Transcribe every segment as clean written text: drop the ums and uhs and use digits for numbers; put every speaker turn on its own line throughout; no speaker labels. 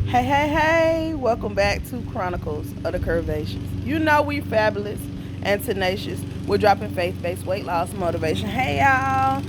Hey, hey, hey, welcome back to Chronicles of the Curvaceous. You know we fabulous and tenacious. We're dropping faith-based weight loss motivation. Hey, y'all,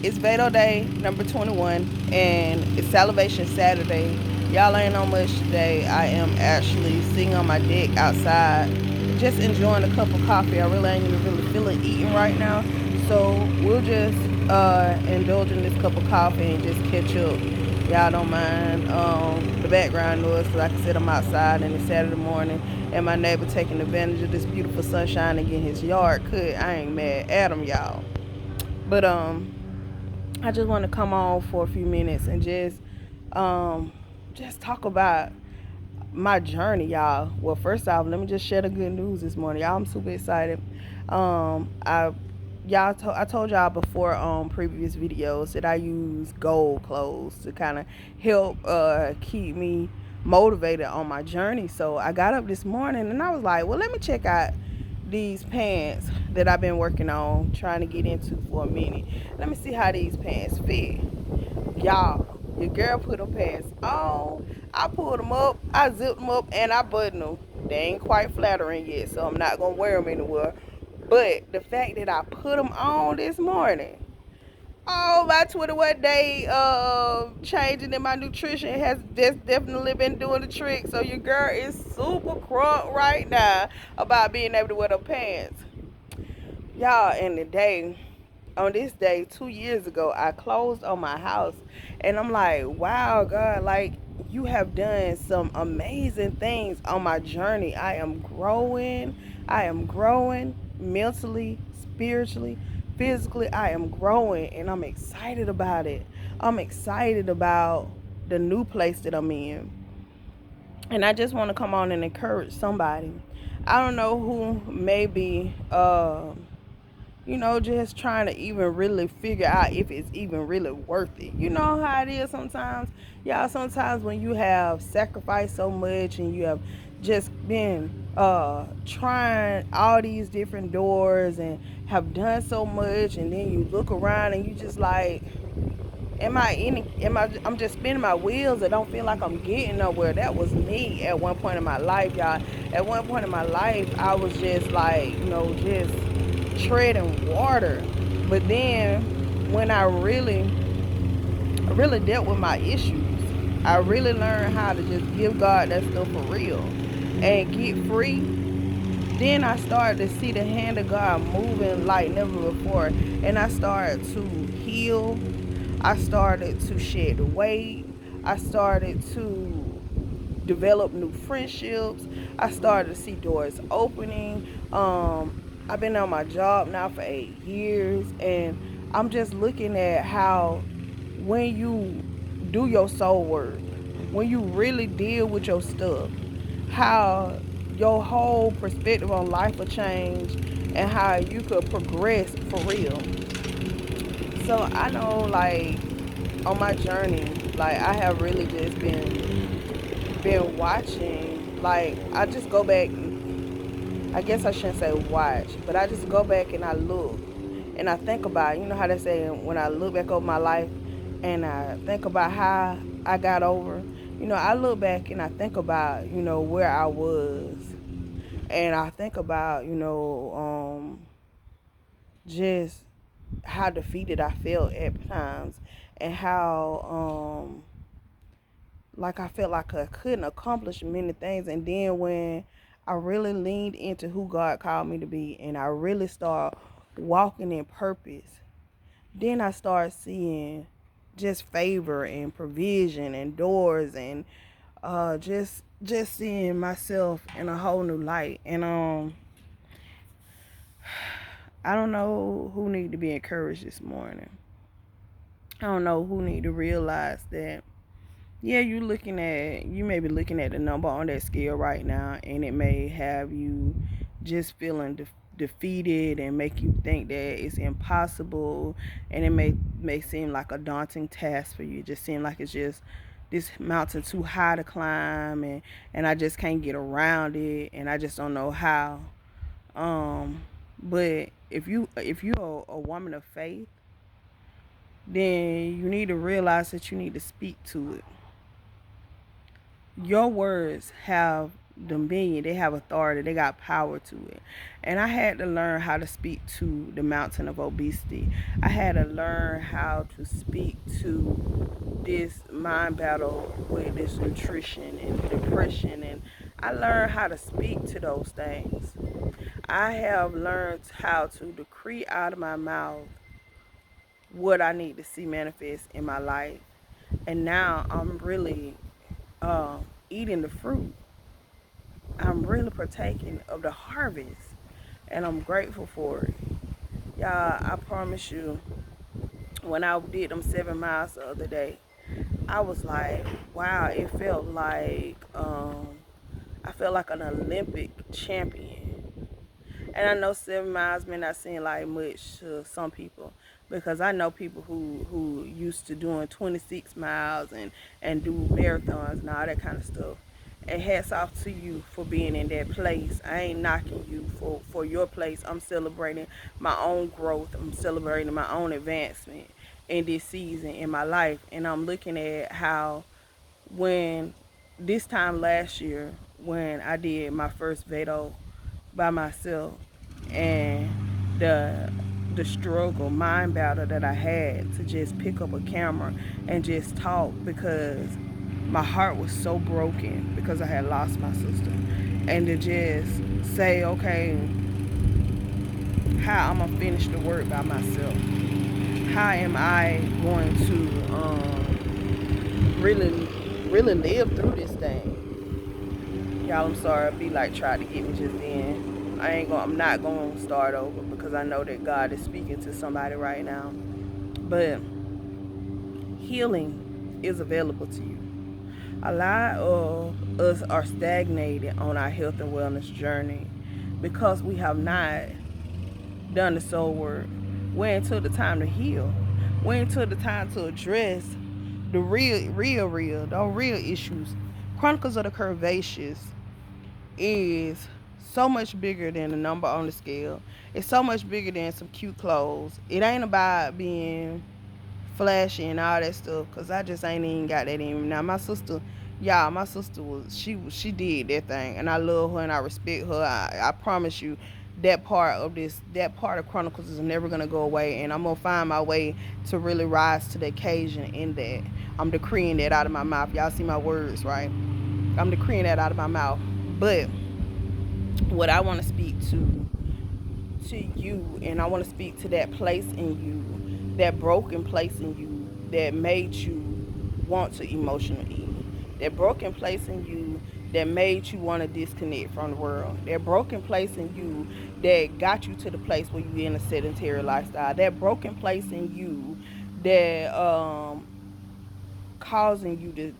it's VEDO day, number 21, and it's Salivation Saturday. Y'all ain't on much today. I am actually sitting on my deck outside, just enjoying a cup of coffee. I really ain't even really feeling eating right now. So we'll just indulge in this cup of coffee and just catch up. Y'all don't mind the background noise because like I said, I'm outside and it's Saturday morning and my neighbor taking advantage of this beautiful sunshine and getting his yard cut. I ain't mad at him, y'all. But I just want to come on for a few minutes and just talk about my journey, y'all. Well, first off, let me just share the good news this morning, y'all. I'm super excited. I I told y'all before on previous videos that I use gold clothes to kind of help keep me motivated on my journey. So I got up this morning and I was like, well, let me check out these pants that I've been working on trying to get into for a minute. Let me see how these pants fit. Y'all, your girl put them pants on. I pulled them up, I zipped them up, and I buttoned them. They ain't quite flattering yet, so I'm not gonna wear them anywhere. But the fact that I put them on this morning, oh, my 21 day changing in my nutrition has just definitely been doing the trick. So your girl is super crunk right now about being able to wear the pants. Y'all, and today, on this day 2 years ago, I closed on my house, and I'm like, wow, God, like you have done some amazing things on my journey. I am growing mentally, spiritually, physically. I am growing, and I'm excited about it. I'm excited about the new place that I'm in, and I just want to come on and encourage somebody. I don't know who maybe just trying to even really figure out if it's even really worth it. You know how it is sometimes, y'all. Sometimes when you have sacrificed so much and you have just been trying all these different doors and have done so much, and then you look around and you just like, I'm just spinning my wheels. I don't feel like I'm getting nowhere. That was me at one point in my life, y'all. At one point in my life, I was just like, just treading water. But then when I really dealt with my issues, I really learned how to just give God that stuff for real and get free. Then I started to see the hand of God moving like never before, and I started to heal. I started to shed weight. I started to develop new friendships. I started to see doors opening. I've been on my job now for 8 years, and I'm just looking at how when you do your soul work, when you really deal with your stuff, how your whole perspective on life will change and how you could progress for real. So I know, like, on my journey, like I have really just been watching. Like I just go back. I guess I shouldn't say watch, but I just go back and I look and I think about. You know how they say when I look back over my life and I think about how I got over. I look back and I think about where I was, and I think about just how defeated I felt at times, and how like I felt like I couldn't accomplish many things. And then when I really leaned into who God called me to be and I really start walking in purpose, then I start seeing just favor and provision and doors, and just seeing myself in a whole new light. And I don't know who need to be encouraged this morning. I don't know who need to realize that, yeah, you may be looking at the number on that scale right now, and it may have you just feeling defeated and make you think that it's impossible, and it may seem like a daunting task for you. It just seem like it's just this mountain too high to climb, and I just can't get around it, and I just don't know how. But if you are a woman of faith, then you need to realize that you need to speak to it. Your words have dominion, they have authority, they got power to it. And I had to learn how to speak to the mountain of obesity. I had to learn how to speak to this mind battle with this nutrition and depression, and I learned how to speak to those things. I have learned how to decree out of my mouth what I need to see manifest in my life. And now I'm really eating the fruit. I'm really partaking of the harvest, and I'm grateful for it. Y'all, I promise you, when I did them 7 miles the other day, I was like, wow, it felt like I felt like an Olympic champion. And I know 7 miles may not seem like much to some people, because I know people who used to doing 26 miles and do marathons and all that kind of stuff. And hats off to you for being in that place. I ain't knocking you for your place. I'm celebrating my own growth. I'm celebrating my own advancement in this season in my life. And I'm looking at how when this time last year, when I did my first VEDO by myself, and the the struggle, mind battle that I had to just pick up a camera and just talk, because my heart was so broken because I had lost my sister, and to just say, okay, how I'm gonna finish the work by myself? How am I going to really really live through this thing? Y'all, I'm sorry. Be like tried to get me just then. I'm not gonna start over, because I know that God is speaking to somebody right now. But healing is available to you. A lot of us are stagnated on our health and wellness journey because we have not done the soul work. We ain't took the time to heal. We ain't took the time to address the real issues. Chronicles of the Curvaceous is so much bigger than the number on the scale. It's so much bigger than some cute clothes. It ain't about being flashy and all that stuff, because I just ain't even got that in me. Now my sister, y'all, my sister she did that thing, and I love her and I respect her. I promise you, that part of Chronicles is never gonna go away, and I'm gonna find my way to really rise to the occasion in that. I'm decreeing that out of my mouth. Y'all see my words, right? I'm decreeing that out of my mouth. But what I want to speak to you, and I want to speak to that place in you, that broken place in you that made you want to emotionally eat, that broken place in you that made you want to disconnect from the world, that broken place in you that got you to the place where you're in a sedentary lifestyle, that broken place in you that causing you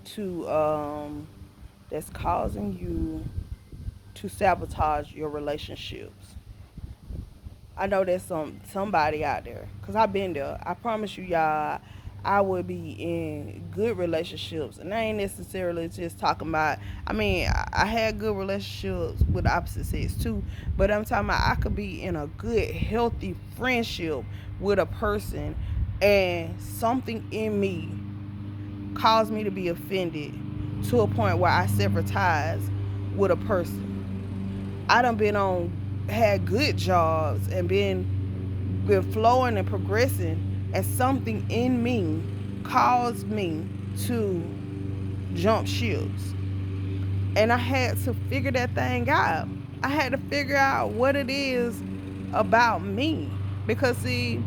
that's causing you to sabotage your relationships. I know there's somebody out there, because I've been there. I promise you, y'all, I would be in good relationships, and I ain't necessarily just talking about. I mean, I had good relationships with the opposite sex too, but I'm talking about I could be in a good, healthy friendship with a person, and something in me caused me to be offended to a point where I sever ties with a person. I done been on had good jobs and been flowing and progressing, and something in me caused me to jump ships. And I had to figure that thing out. I had to figure out what it is about me. Because see,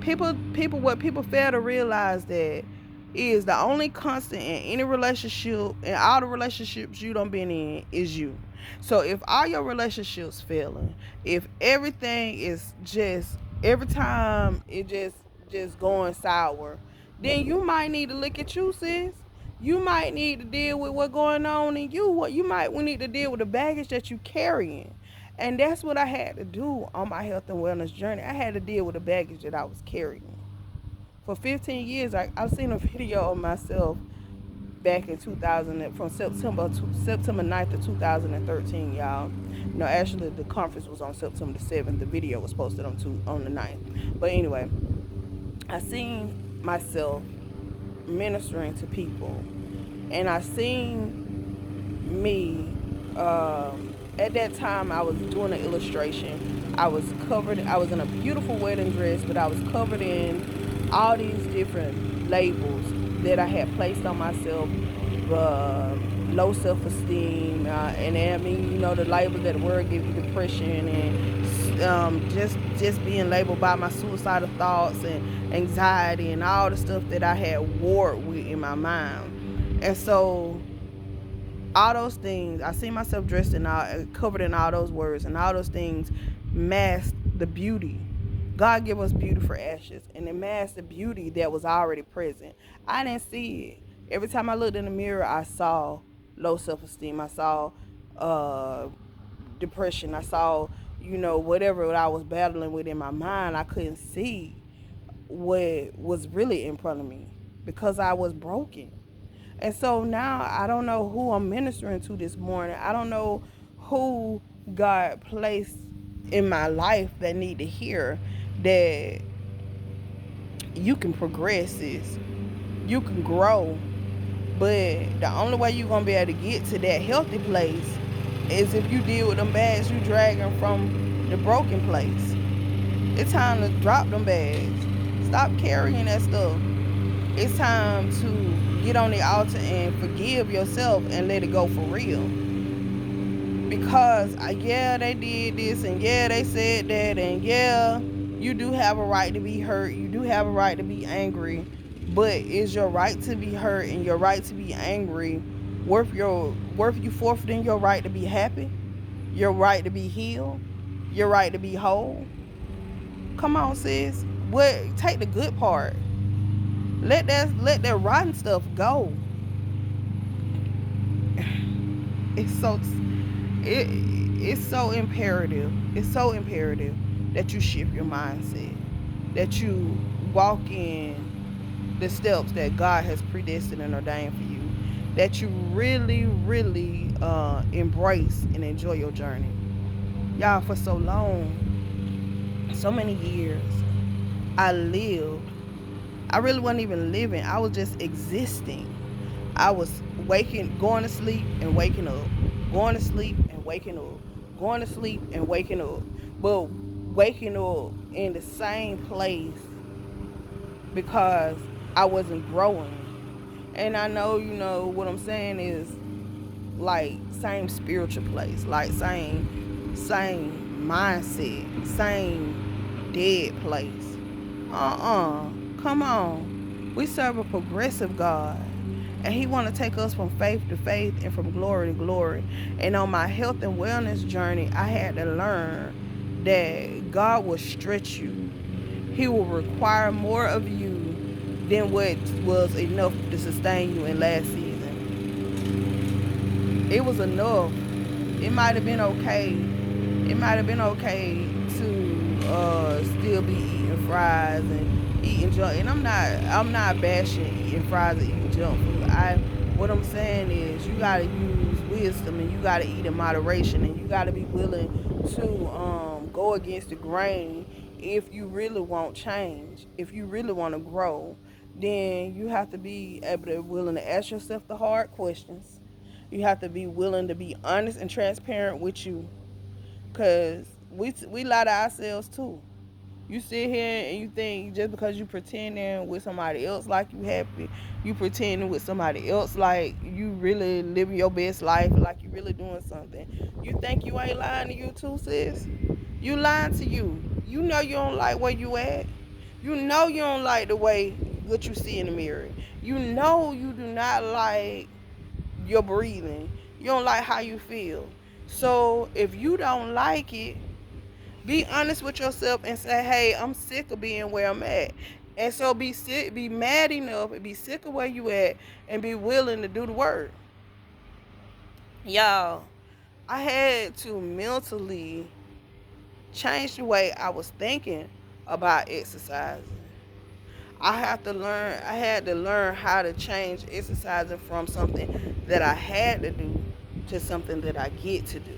what people fail to realize that is the only constant in any relationship, in all the relationships you done been in, is you. So if all your relationships failing, if everything is just every time it just going sour, then you might need to look at you, sis. You might need to deal with what's going on in you. What you might we need to deal with the baggage that you carrying. And that's what I had to do on my health and wellness journey. I had to deal with the baggage that I was carrying. For 15 years, I've seen a video of myself back in 2000, from September 9th of 2013, y'all. No, actually, the conference was on September the 7th. The video was posted on the 9th. But anyway, I seen myself ministering to people, and I seen me, at that time I was doing an illustration. I was covered, I was in a beautiful wedding dress, but I was covered in all these different labels that I had placed on myself. uh, Low self-esteem, and I mean, the label that the word give you, depression, and just being labeled by my suicidal thoughts and anxiety and all the stuff that I had warred with in my mind. And so all those things, I see myself dressed in all, covered in all those words, and all those things masked the beauty. God give us beauty for ashes, and it masked the beauty that was already present. I didn't see it. Every time I looked in the mirror, I saw low self-esteem. I saw uh, depression. I saw, whatever I was battling with in my mind. I couldn't see what was really in front of me because I was broken. And so now I don't know who I'm ministering to this morning. I don't know who God placed in my life that need to hear that you can progress this. You can grow. But the only way you're going to be able to get to that healthy place is if you deal with them bags you dragging from the broken place. It's time to drop them bags. Stop carrying that stuff. It's time to get on the altar and forgive yourself and let it go for real. Because yeah, they did this, and yeah, they said that, and yeah, you do have a right to be hurt. You do have a right to be angry. But is your right to be hurt and your right to be angry worth you forfeiting your right to be happy, your right to be healed, your right to be whole? Come on, sis. Take the good part. Let that rotten stuff go. It's so it it's so imperative. It's so imperative that you shift your mindset, that you walk in the steps that God has predestined and ordained for you, that you really, really embrace and enjoy your journey. Y'all, for so long, so many years, I lived. I really wasn't even living. I was just existing. I was going to sleep and waking up, going to sleep and waking up, going to sleep and waking up, but waking up in the same place because I wasn't growing. And I know, what I'm saying is like same spiritual place, like same mindset, same dead place. Come on. We serve a progressive God. And he want to take us from faith to faith and from glory to glory. And on my health and wellness journey, I had to learn that God will stretch you. He will require more of you than what was enough to sustain you in last season. It was enough. It might have been okay. It might have been okay to still be eating fries and eating junk. And I'm not bashing eating fries and eating junk food. What I'm saying is you gotta use wisdom, and you gotta eat in moderation, and you gotta be willing to go against the grain if you really want change. If you really want to grow, then you have to be willing to ask yourself the hard questions. You have to be willing to be honest and transparent with you, cause we lie to ourselves too. You sit here and you think just because you pretending with somebody else like you happy, you pretending with somebody else like you really living your best life, like you really doing something. You think you ain't lying to you too, sis? You lying to you. You know you don't like where you at. You know you don't like the way what you see in the mirror. You know you do not like your breathing. You don't like how you feel. So if you don't like it, be honest with yourself and say, hey, I'm sick of being where I'm at. And so be mad enough and be sick of where you at and be willing to do the work. Y'all, I had to mentally change the way I was thinking about exercising. I had to learn how to change exercising from something that I had to do to something that I get to do.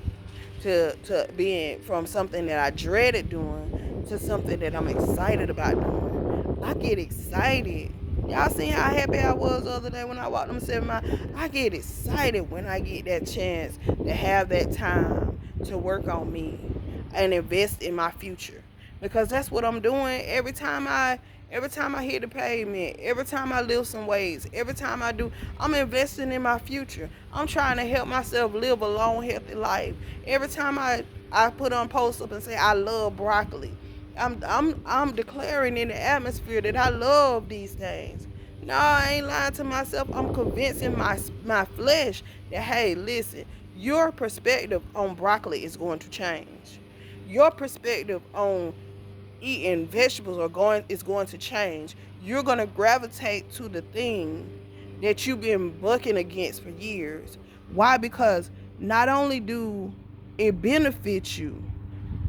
To being from something that I dreaded doing to something that I'm excited about doing. I get excited Y'all seen how happy I was the other day when I walked them 7 miles? I get excited when I get that chance to have that time to work on me and invest in my future. Because that's what I'm doing every time I hit the pavement, every time I lift some weights, every time I do, I'm investing in my future. I'm trying to help myself live a long, healthy life. Every time I put on post up and say I love broccoli, I'm declaring in the atmosphere that I love these things. No, I ain't lying to myself. I'm convincing my flesh that, hey, listen, your perspective on broccoli is going to change. Your perspective on eating vegetables is going to change. You're going to gravitate to the thing that you've been bucking against for years. Why? Because not only do it benefit you,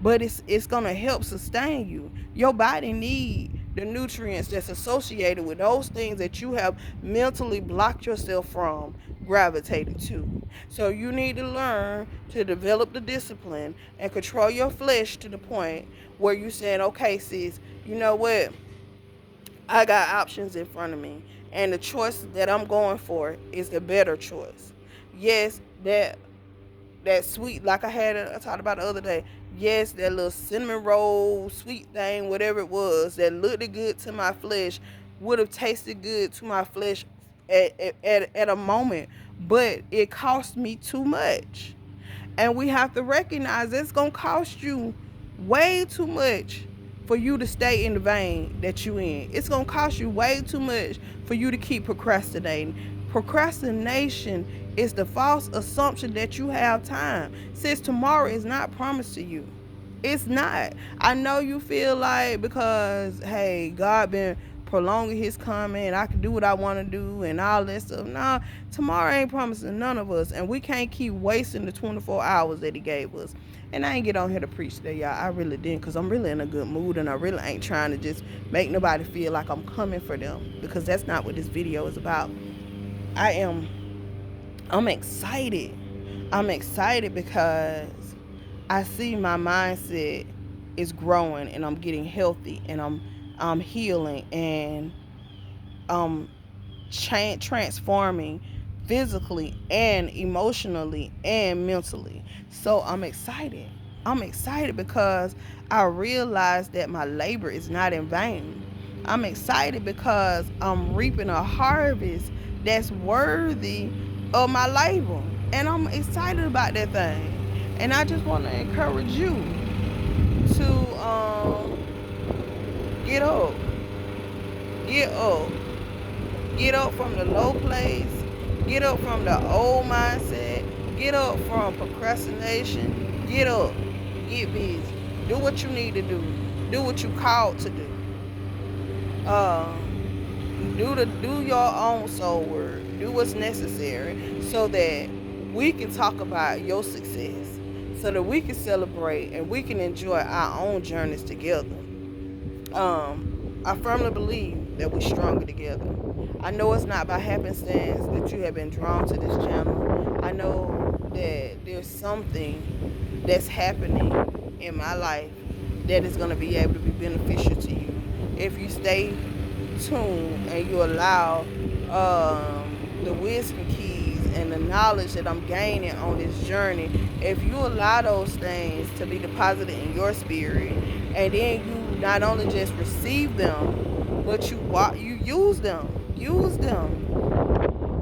but it's gonna help sustain you. Your body need the nutrients that's associated with those things that you have mentally blocked yourself from gravitating to. So you need to learn to develop the discipline and control your flesh to the point where you're saying, okay, sis, you know what? I got options in front of me, and the choice that I'm going for is the better choice. Yes, that sweet, like I talked about the other day. Yes, that little cinnamon roll sweet thing, whatever it was, that looked good to my flesh, would have tasted good to my flesh at a moment, but it cost me too much. And we have to recognize it's going to cost you way too much for you to stay in the vein that you in. It's going to cost you way too much for you to keep procrastinating. Procrastination is the false assumption that you have time, since tomorrow is not promised to you. It's not. I know you feel like, because hey, God been prolonging his coming, I can do what I want to do and all that stuff. Nah, tomorrow ain't promising none of us, and we can't keep wasting the 24 hours that he gave us. And I ain't get on here to preach today, y'all. I really didn't, because I'm really in a good mood, and I really ain't trying to just make nobody feel like I'm coming for them, because that's not what this video is about. I'm excited. I'm excited because I see my mindset is growing, and I'm getting healthy, and I'm healing, and I'm transforming physically and emotionally and mentally. So I'm excited. I'm excited because I realize that my labor is not in vain. I'm excited because I'm reaping a harvest that's worthy of my labor. And I'm excited about that thing. And I just want to encourage you to get up. Get up. Get up from the low place. Get up from the old mindset. Get up from procrastination. Get up. Get busy. Do what you need to do. Do what you called to do. Uh, do your own soul work. Do what's necessary so that we can talk about your success. So that we can celebrate and we can enjoy our own journeys together. I firmly believe that we're stronger together. I know it's not by happenstance that you have been drawn to this channel. I know that there's something that's happening in my life that is going to be able to be beneficial to you if you stay tuned and you allow the wisdom keys and the knowledge that I'm gaining on this journey, if you allow those things to be deposited in your spirit, and then you not only just receive them, but you use them,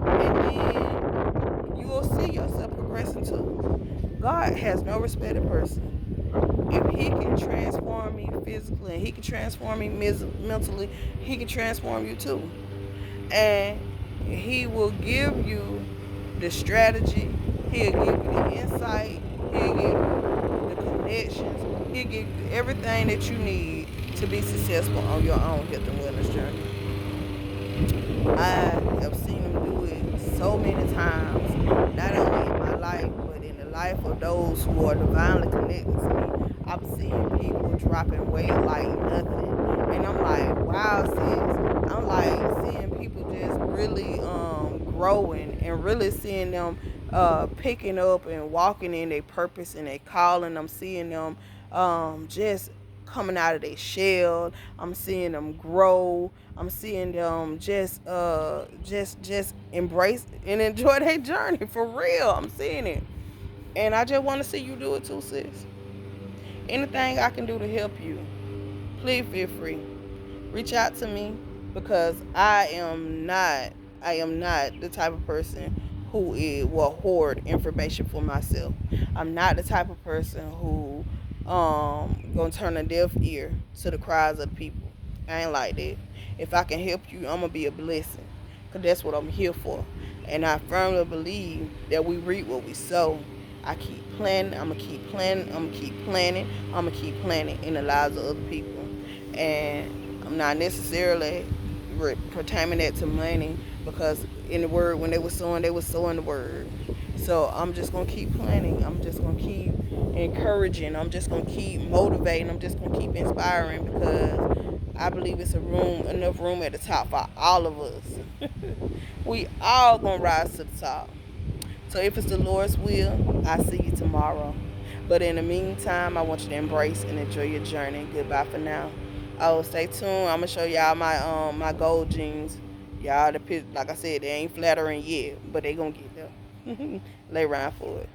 and then you will see yourself progressing too. God has no respect of person. If he can transform me physically and he can transform me mentally, he can transform you too. And he will give you the strategy, he'll give you the insight, he'll give you the connections, he'll give you everything that you need to be successful on your own health and wellness journey. I have seen him do it so many times, not only in my life, but in the life of those who are divinely connected to me. I'm seeing people dropping weight like nothing. And I'm like, wow, sis. I'm like seeing people just really growing, and really seeing them picking up and walking in their purpose and their calling. I'm seeing them just coming out of their shell. I'm seeing them grow. I'm seeing them just embrace and enjoy their journey for real. I'm seeing it, and I just want to see you do it too, sis. Anything I can do to help you, please feel free. Reach out to me, because I am not the type of person who will hoard information for myself. I'm not the type of person who gonna turn a deaf ear to the cries of the people. I ain't like that. If I can help you, I'm gonna be a blessing, cause that's what I'm here for. And I firmly believe that we reap what we sow. I keep planning. I'm gonna keep planning. I'm gonna keep planning. I'm gonna keep planning in the lives of other people. And I'm not necessarily pertaining that to money, because in the word, when they were sowing the word. So I'm just gonna keep planning. I'm just gonna keep encouraging. I'm just gonna keep motivating. I'm just gonna keep inspiring, because I believe it's enough room at the top for all of us. We all gonna rise to the top. So if it's the Lord's will, I see you tomorrow. But in the meantime, I want you to embrace and enjoy your journey. Goodbye for now. Oh, stay tuned. I'm gonna show y'all my gold jeans. Y'all, like I said, they ain't flattering yet, but they gonna get there. Lay around for it.